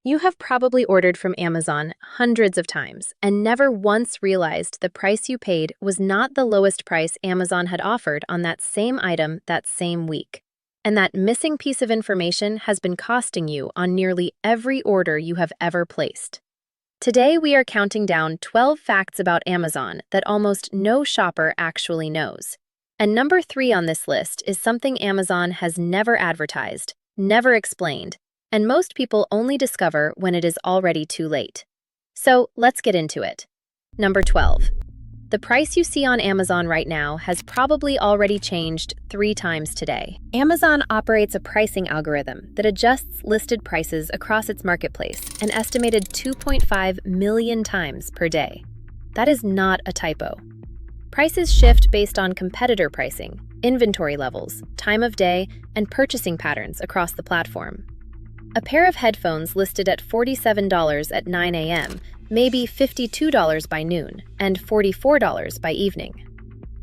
You have probably ordered from Amazon hundreds of times and never once realized the price you paid was not the lowest price Amazon had offered on that same item that same week. And that missing piece of information has been costing you on nearly every order you have ever placed. Today, we are counting down 12 facts about Amazon that almost no shopper actually knows. And number 3 on this list is something Amazon has never advertised, never explained, and most people only discover when it is already too late. So let's get into it. Number 12. The price you see on Amazon right now has probably already changed 3 times today. Amazon operates a pricing algorithm that adjusts listed prices across its marketplace an estimated 2.5 million times per day. That is not a typo. Prices shift based on competitor pricing, inventory levels, time of day, and purchasing patterns across the platform. A pair of headphones listed at $47 at 9 a.m. may be $52 by noon and $44 by evening.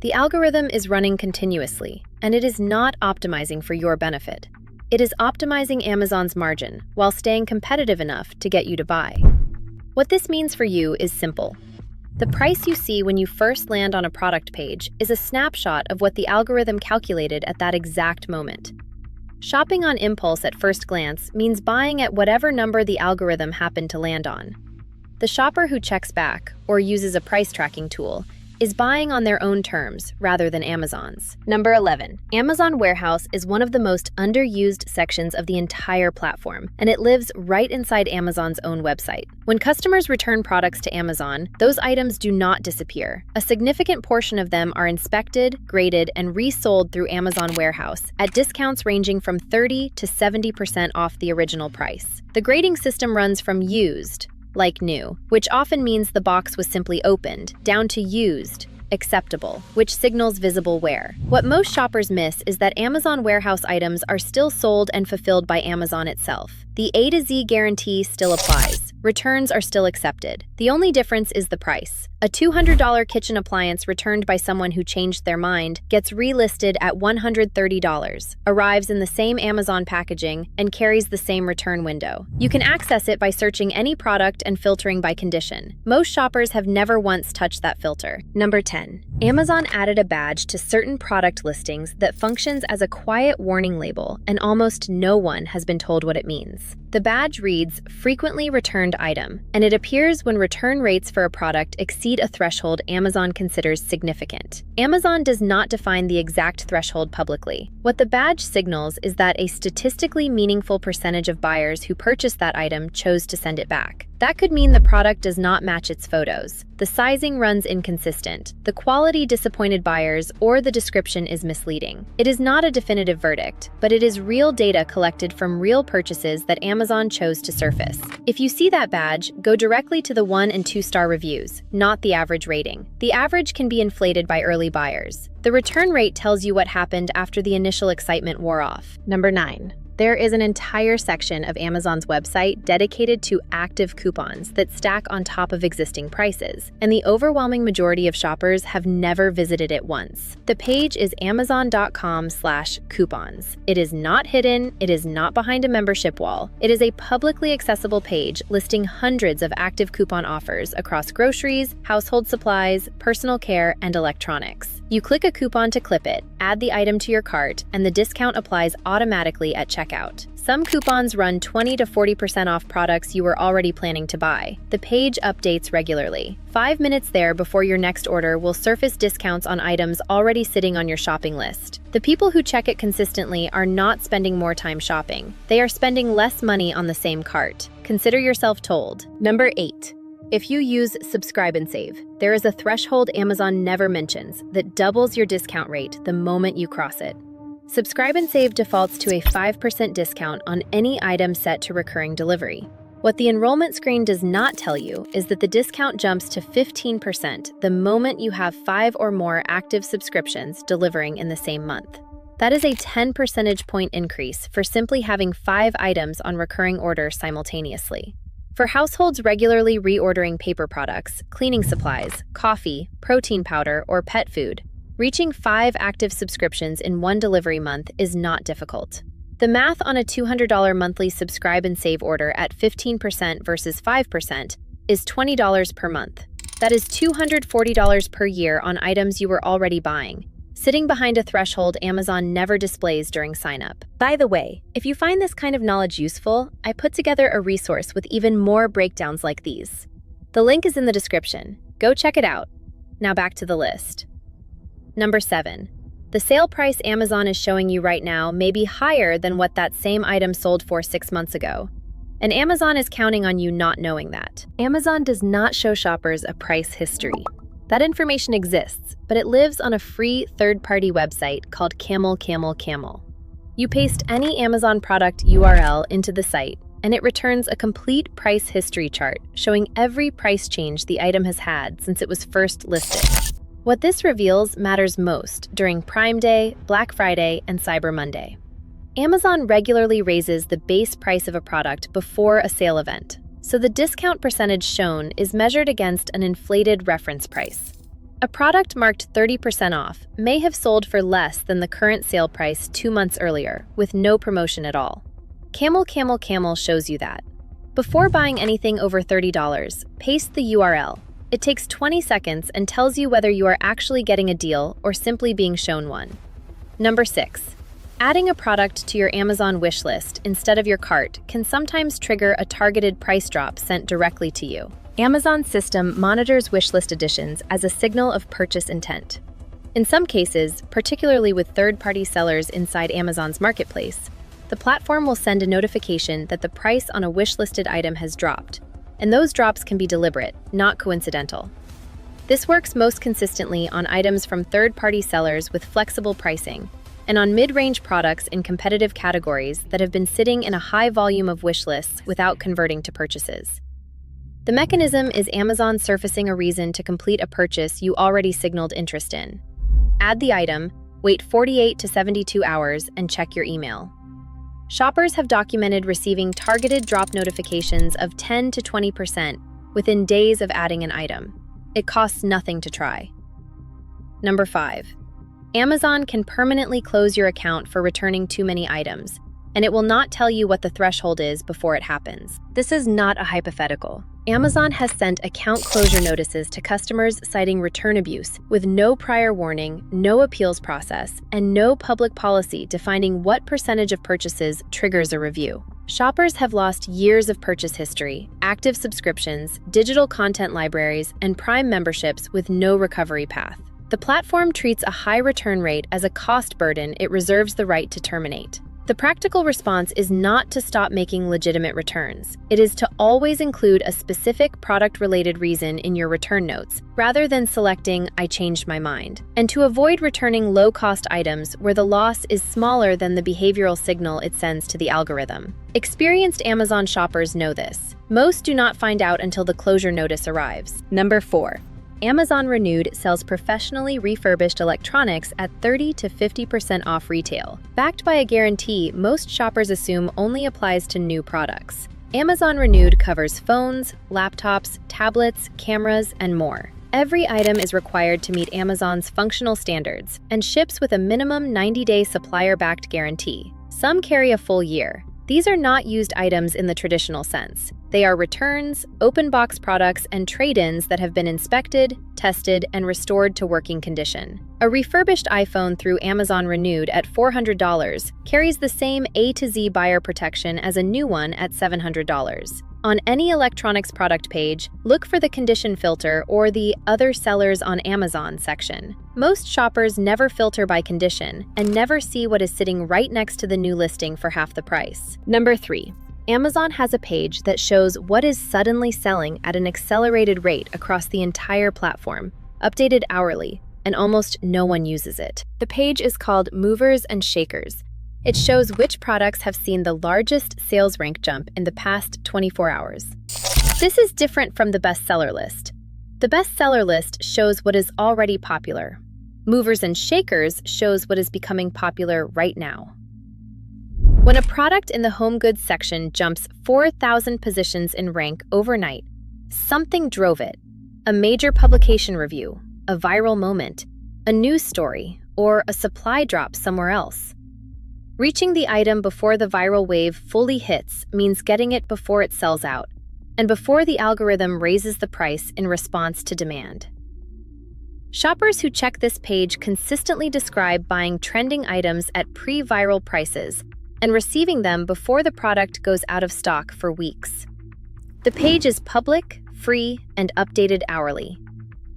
The algorithm is running continuously, and it is not optimizing for your benefit. It is optimizing Amazon's margin while staying competitive enough to get you to buy. What this means for you is simple. The price you see when you first land on a product page is a snapshot of what the algorithm calculated at that exact moment. Shopping on impulse at first glance means buying at whatever number the algorithm happened to land on. The shopper who checks back, or uses a price tracking tool, is buying on their own terms rather than Amazon's. Number 11. Amazon Warehouse is one of the most underused sections of the entire platform, and it lives right inside Amazon's own website. When customers return products to Amazon, those items do not disappear. A significant portion of them are inspected, graded, and resold through Amazon Warehouse at discounts ranging from 30 to 70% off the original price. The grading system runs from used, like new, which often means the box was simply opened, down to used, acceptable, which signals visible wear. What most shoppers miss is that Amazon Warehouse items are still sold and fulfilled by Amazon itself. The A to Z guarantee still applies. Returns are still accepted. The only difference is the price. A $200 kitchen appliance returned by someone who changed their mind gets relisted at $130, arrives in the same Amazon packaging, and carries the same return window. You can access it by searching any product and filtering by condition. Most shoppers have never once touched that filter. Number 10. Amazon added a badge to certain product listings that functions as a quiet warning label, and almost no one has been told what it means. The badge reads, "Frequently returned item," and it appears when return rates for a product exceed a threshold Amazon considers significant. Amazon does not define the exact threshold publicly. What the badge signals is that a statistically meaningful percentage of buyers who purchased that item chose to send it back. That could mean the product does not match its photos, the sizing runs inconsistent, the quality disappointed buyers, or the description is misleading. It is not a definitive verdict, but it is real data collected from real purchases that Amazon chose to surface. If you see that badge, go directly to the 1- and 2-star reviews, not the average rating. The average can be inflated by early buyers. The return rate tells you what happened after the initial excitement wore off. Number 9. There is an entire section of Amazon's website dedicated to active coupons that stack on top of existing prices, and the overwhelming majority of shoppers have never visited it once. The page is amazon.com/coupons. It is not hidden, it is not behind a membership wall. It is a publicly accessible page listing hundreds of active coupon offers across groceries, household supplies, personal care, and electronics. You click a coupon to clip it, add the item to your cart, and the discount applies automatically at checkout. Some coupons run 20 to 40% off products you were already planning to buy. The page updates regularly. 5 minutes there before your next order will surface discounts on items already sitting on your shopping list. The people who check it consistently are not spending more time shopping. They are spending less money on the same cart. Consider yourself told. Number 8. If you use Subscribe and Save, there is a threshold Amazon never mentions that doubles your discount rate the moment you cross it. Subscribe and Save defaults to a 5% discount on any item set to recurring delivery. What the enrollment screen does not tell you is that the discount jumps to 15% the moment you have 5 or more active subscriptions delivering in the same month. That is a 10 percentage point increase for simply having 5 items on recurring orders simultaneously. For households regularly reordering paper products, cleaning supplies, coffee, protein powder, or pet food, reaching 5 active subscriptions in one delivery month is not difficult. The math on a $200 monthly subscribe and save order at 15% versus 5% is $20 per month. That is $240 per year on items you were already buying, sitting behind a threshold Amazon never displays during sign-up. By the way, if you find this kind of knowledge useful, I put together a resource with even more breakdowns like these. The link is in the description. Go check it out. Now back to the list. Number 7. The sale price Amazon is showing you right now may be higher than what that same item sold for 6 months ago. And Amazon is counting on you not knowing that. Amazon does not show shoppers a price history. That information exists, but it lives on a free third-party website called Camel. You paste any Amazon product URL into the site, and it returns a complete price history chart showing every price change the item has had since it was first listed. What this reveals matters most during Prime Day, Black Friday, and Cyber Monday. Amazon regularly raises the base price of a product before a sale event, so the discount percentage shown is measured against an inflated reference price. A product marked 30% off may have sold for less than the current sale price 2 months earlier, with no promotion at all. Camel shows you that. Before buying anything over $30, paste the URL. It takes 20 seconds and tells you whether you are actually getting a deal or simply being shown one. Number 6. Adding a product to your Amazon wish list instead of your cart can sometimes trigger a targeted price drop sent directly to you. Amazon's system monitors wishlist additions as a signal of purchase intent. In some cases, particularly with third-party sellers inside Amazon's marketplace, the platform will send a notification that the price on a wishlisted item has dropped, and those drops can be deliberate, not coincidental. This works most consistently on items from third-party sellers with flexible pricing, and on mid-range products in competitive categories that have been sitting in a high volume of wish lists without converting to purchases. The mechanism is Amazon surfacing a reason to complete a purchase you already signaled interest in. Add the item, wait 48 to 72 hours, and check your email. Shoppers have documented receiving targeted drop notifications of 10 to 20% within days of adding an item. It costs nothing to try. Number 5. Amazon can permanently close your account for returning too many items, and it will not tell you what the threshold is before it happens. This is not a hypothetical. Amazon has sent account closure notices to customers citing return abuse, with no prior warning, no appeals process, and no public policy defining what percentage of purchases triggers a review. Shoppers have lost years of purchase history, active subscriptions, digital content libraries, and Prime memberships with no recovery path. The platform treats a high return rate as a cost burden it reserves the right to terminate. The practical response is not to stop making legitimate returns. It is to always include a specific product-related reason in your return notes, rather than selecting "I changed my mind," and to avoid returning low-cost items where the loss is smaller than the behavioral signal it sends to the algorithm. Experienced Amazon shoppers know this. Most do not find out until the closure notice arrives. Number 4. Amazon Renewed sells professionally refurbished electronics at 30 to 50% off retail. Backed by a guarantee most shoppers assume only applies to new products. Amazon Renewed covers phones, laptops, tablets, cameras, and more. Every item is required to meet Amazon's functional standards and ships with a minimum 90-day supplier-backed guarantee. Some carry a full year. These are not used items in the traditional sense. They are returns, open box products, and trade-ins that have been inspected, tested, and restored to working condition. A refurbished iPhone through Amazon Renewed at $400 carries the same A to Z buyer protection as a new one at $700. On any electronics product page, look for the condition filter or the Other Sellers on Amazon section. Most shoppers never filter by condition and never see what is sitting right next to the new listing for half the price. Number 3. Amazon has a page that shows what is suddenly selling at an accelerated rate across the entire platform, updated hourly, and almost no one uses it. The page is called Movers and Shakers. It shows which products have seen the largest sales rank jump in the past 24 hours. This is different from the bestseller list. The bestseller list shows what is already popular. Movers and Shakers shows what is becoming popular right now. When a product in the home goods section jumps 4,000 positions in rank overnight, something drove it. A major publication review, a viral moment, a news story, or a supply drop somewhere else. Reaching the item before the viral wave fully hits means getting it before it sells out, and before the algorithm raises the price in response to demand. Shoppers who check this page consistently describe buying trending items at pre-viral prices and receiving them before the product goes out of stock for weeks. The page is public, free, and updated hourly.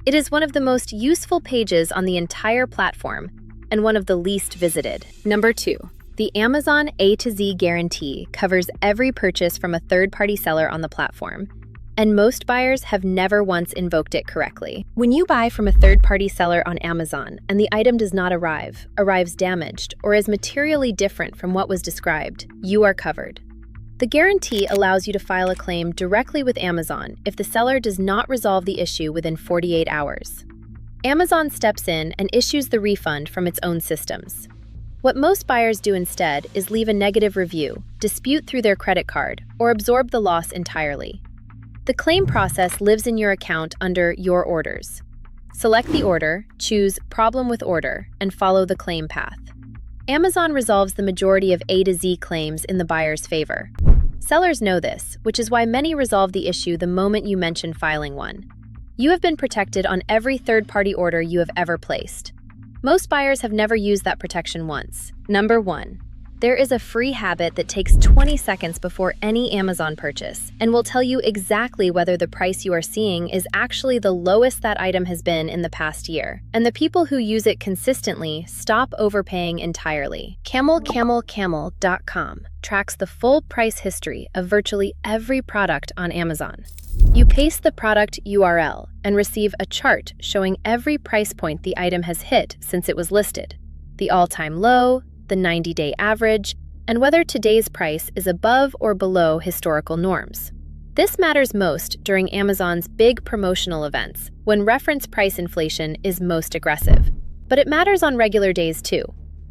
It is one of the most useful pages on the entire platform and one of the least visited. Number 2. The Amazon A to Z guarantee covers every purchase from a third-party seller on the platform, and most buyers have never once invoked it correctly. When you buy from a third-party seller on Amazon and the item does not arrives damaged, or is materially different from what was described, you are covered. The guarantee allows you to file a claim directly with Amazon if the seller does not resolve the issue within 48 hours. Amazon steps in and issues the refund from its own systems. What most buyers do instead is leave a negative review, dispute through their credit card, or absorb the loss entirely. The claim process lives in your account under Your Orders. Select the order, choose Problem with Order, and follow the claim path. Amazon resolves the majority of A to Z claims in the buyer's favor. Sellers know this, which is why many resolve the issue the moment you mention filing one. You have been protected on every third-party order you have ever placed. Most buyers have never used that protection once. Number 1. There is a free habit that takes 20 seconds before any Amazon purchase and will tell you exactly whether the price you are seeing is actually the lowest that item has been in the past year. And the people who use it consistently stop overpaying entirely. CamelCamelCamel.com tracks the full price history of virtually every product on Amazon. You paste the product URL and receive a chart showing every price point the item has hit since it was listed, the all-time low, the 90-day average, and whether today's price is above or below historical norms. This matters most during Amazon's big promotional events, when reference price inflation is most aggressive. But it matters on regular days too.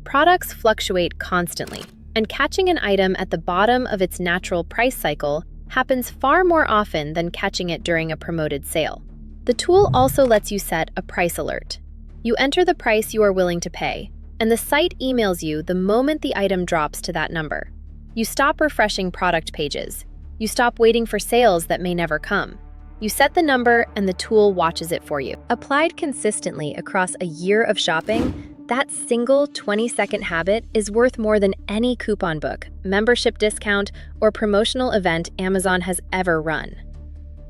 Products fluctuate constantly, and catching an item at the bottom of its natural price cycle happens far more often than catching it during a promoted sale. The tool also lets you set a price alert. You enter the price you are willing to pay, and the site emails you the moment the item drops to that number. You stop refreshing product pages. You stop waiting for sales that may never come. You set the number and the tool watches it for you. Applied consistently across a year of shopping, that single 20-second habit is worth more than any coupon book, membership discount, or promotional event Amazon has ever run.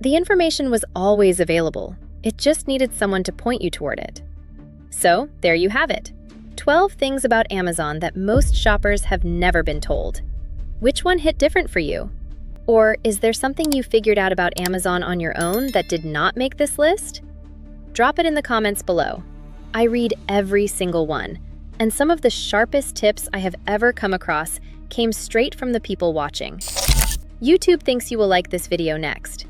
The information was always available. It just needed someone to point you toward it. So, there you have it. 12 things about Amazon that most shoppers have never been told. Which one hit different for you? Or is there something you figured out about Amazon on your own that did not make this list? Drop it in the comments below. I read every single one, and some of the sharpest tips I have ever come across came straight from the people watching. YouTube thinks you will like this video next.